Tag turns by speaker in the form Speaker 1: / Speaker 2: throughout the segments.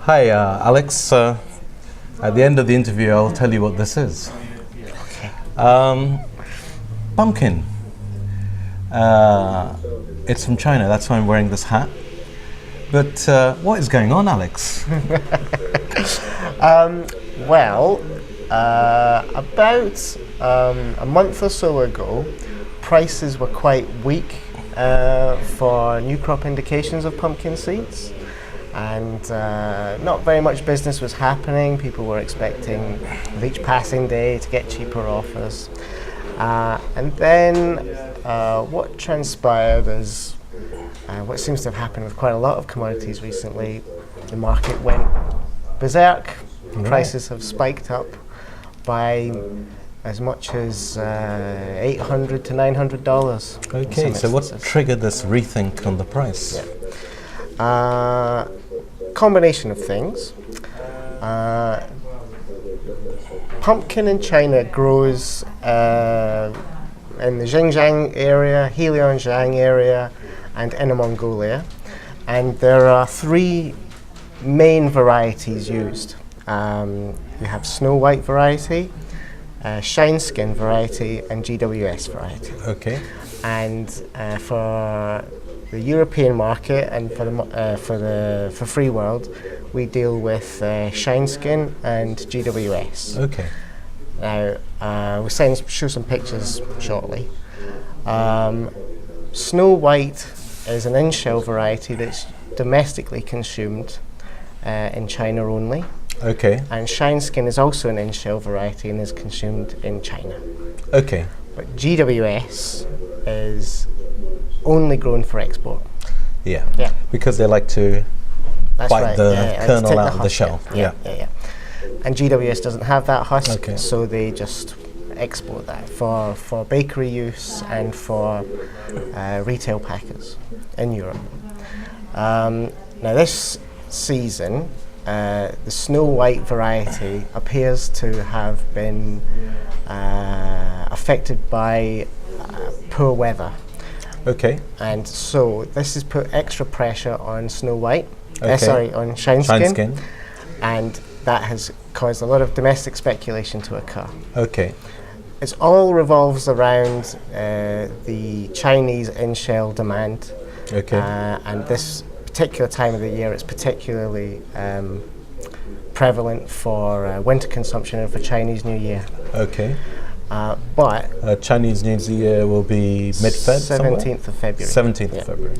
Speaker 1: Hi, Alex. At the end of the interview, I'll tell you what this is. Pumpkin. It's from China, that's why I'm wearing this hat. But what is going on, Alex?
Speaker 2: About a month or so ago, prices were quite weak for new crop indications of pumpkin seeds, and not very much business was happening. People were expecting with each passing day to get cheaper offers. And then what transpired is what seems to have happened with quite a lot of commodities recently. The market went berserk. Prices have spiked up by as much as $800 to $900.
Speaker 1: Okay, so what triggered this rethink on the price?
Speaker 2: Combination of things. Pumpkin in China grows in the Xinjiang area, Heilongjiang area, and Inner Mongolia. And there are three main varieties used. You have Snow White variety, Shine Skin variety, and GWS variety.
Speaker 1: Okay.
Speaker 2: And for the European market and for Free World, we deal with Shine Skin and GWS.
Speaker 1: Okay.
Speaker 2: Now we'll show some pictures shortly. Snow White is an in-shell variety that's domestically consumed in China only.
Speaker 1: Okay.
Speaker 2: And Shine Skin is also an in-shell variety and is consumed in China.
Speaker 1: Okay.
Speaker 2: But GWS is only grown for export.
Speaker 1: Yeah.
Speaker 2: Yeah.
Speaker 1: Because they like to
Speaker 2: That's
Speaker 1: bite
Speaker 2: right.
Speaker 1: the kernel
Speaker 2: take
Speaker 1: out of the
Speaker 2: husk,
Speaker 1: shell.
Speaker 2: Yeah. And GWS doesn't have that husk,
Speaker 1: Okay.
Speaker 2: so they just export that for bakery use and for retail packers in Europe. Now this season, the Snow White variety appears to have been affected by poor weather.
Speaker 1: Okay.
Speaker 2: And so this has put extra pressure on Snow White,
Speaker 1: Okay.
Speaker 2: on Shine
Speaker 1: Shine
Speaker 2: Skin,
Speaker 1: Skin.
Speaker 2: and that has caused a lot of domestic speculation to occur.
Speaker 1: Okay.
Speaker 2: It all revolves around the Chinese in-shell demand,
Speaker 1: Okay.
Speaker 2: and this particular time of the year it's particularly prevalent for winter consumption and for Chinese New Year.
Speaker 1: Okay.
Speaker 2: But
Speaker 1: Chinese New Year will be mid-Feb?
Speaker 2: 17th of February.
Speaker 1: 17th
Speaker 2: Yeah.
Speaker 1: of February.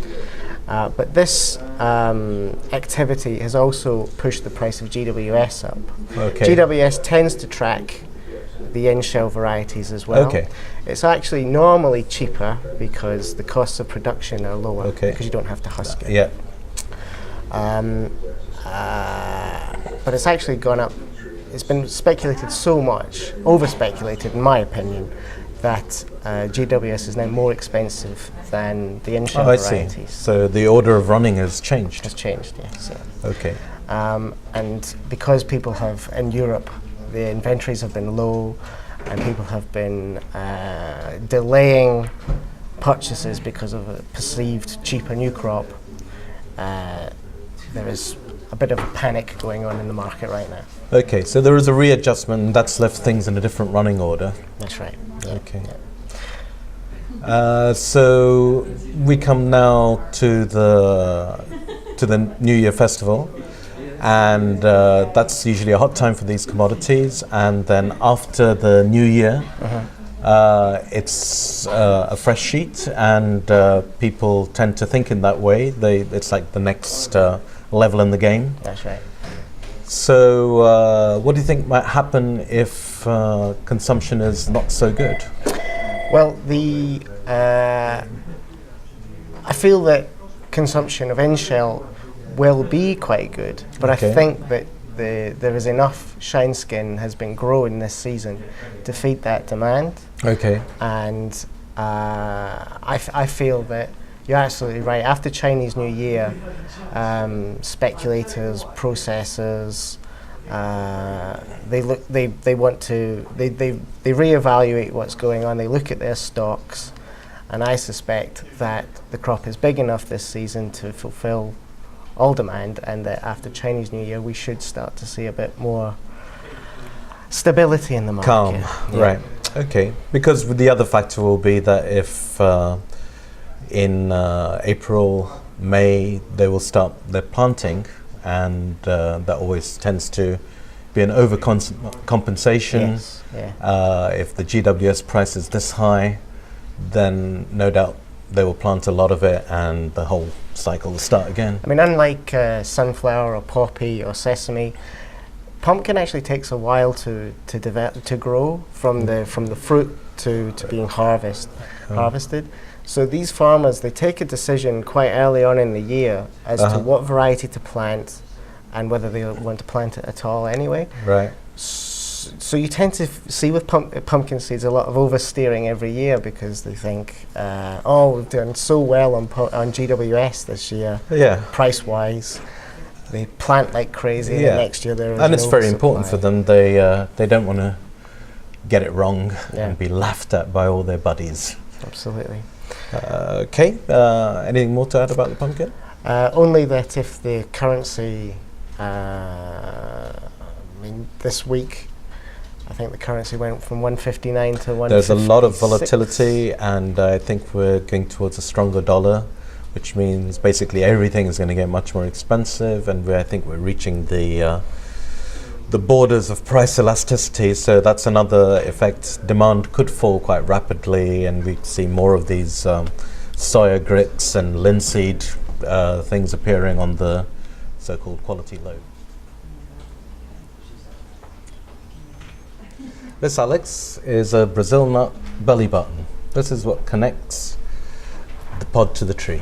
Speaker 2: But this activity has also pushed the price of GWS up.
Speaker 1: Okay.
Speaker 2: GWS tends to track the in-shell varieties as well.
Speaker 1: Okay.
Speaker 2: It's actually normally cheaper because the costs of production are lower
Speaker 1: Okay.
Speaker 2: because you don't have to husk it.
Speaker 1: Yeah.
Speaker 2: But it's actually gone up. It's been speculated so much, over-speculated in my opinion, that GWS is now more expensive than the in-shell
Speaker 1: I see.
Speaker 2: varieties.
Speaker 1: So the order of running has changed.
Speaker 2: Has changed, yes.
Speaker 1: Okay.
Speaker 2: And because people have, in Europe, the inventories have been low and people have been delaying purchases because of a perceived cheaper new crop, there is a bit of a panic going on in the market right now.
Speaker 1: Okay, so there is a readjustment and that's left things in a different running order.
Speaker 2: That's right. Yeah.
Speaker 1: Okay. So we come now to the New Year festival, and that's usually a hot time for these commodities. And then after the New Year, it's a fresh sheet, and people tend to think in that way. It's like the next level in the game.
Speaker 2: That's right.
Speaker 1: So what do you think might happen if consumption is not so good?
Speaker 2: Well, I feel that consumption of in-shell will be quite good, but
Speaker 1: Okay.
Speaker 2: I think that there is enough Shine Skin has been grown this season to feed that demand.
Speaker 1: Okay.
Speaker 2: And I feel that you're absolutely right. After Chinese New Year, speculators, processors, they reevaluate what's going on. They look at their stocks, and I suspect that the crop is big enough this season to fulfill all demand, and that after Chinese New Year we should start to see a bit more stability in the market.
Speaker 1: Calm,
Speaker 2: Yeah.
Speaker 1: right. Okay, because the other factor will be that if in April, May, they will start their planting, and that always tends to be an overcompensation.
Speaker 2: Yes, yeah.
Speaker 1: If the GWS price is this high, then no doubt they will plant a lot of it, and the whole cycle will start again.
Speaker 2: I mean, unlike sunflower or poppy or sesame, pumpkin actually takes a while to develop, to grow from the fruit to being harvested. So these farmers, they take a decision quite early on in the year as to what variety to plant and whether they want to plant it at all anyway.
Speaker 1: Right.
Speaker 2: So you tend to see with pumpkin seeds a lot of oversteering every year because they think, oh, we've done so well on GWS this year,
Speaker 1: Yeah.
Speaker 2: price-wise. They plant like crazy, and the next year there is
Speaker 1: and it's
Speaker 2: no
Speaker 1: very important for
Speaker 2: supply.
Speaker 1: them. They don't want to get it wrong
Speaker 2: Yeah.
Speaker 1: and be laughed at by all their buddies.
Speaker 2: Absolutely.
Speaker 1: Okay. Anything more to add about the pumpkin?
Speaker 2: Only that if the currency, I mean, this week, I think the currency went from 159 to 156.
Speaker 1: There's a lot of volatility, and I think we're going towards a stronger dollar, which means basically everything is going to get much more expensive, and I think we're reaching the borders of price elasticity. So that's another effect. Demand could fall quite rapidly, and we see more of these soya grits and linseed things appearing on the so-called quality load. This, Alex, is a Brazil nut belly button. This is what connects the pod to the tree.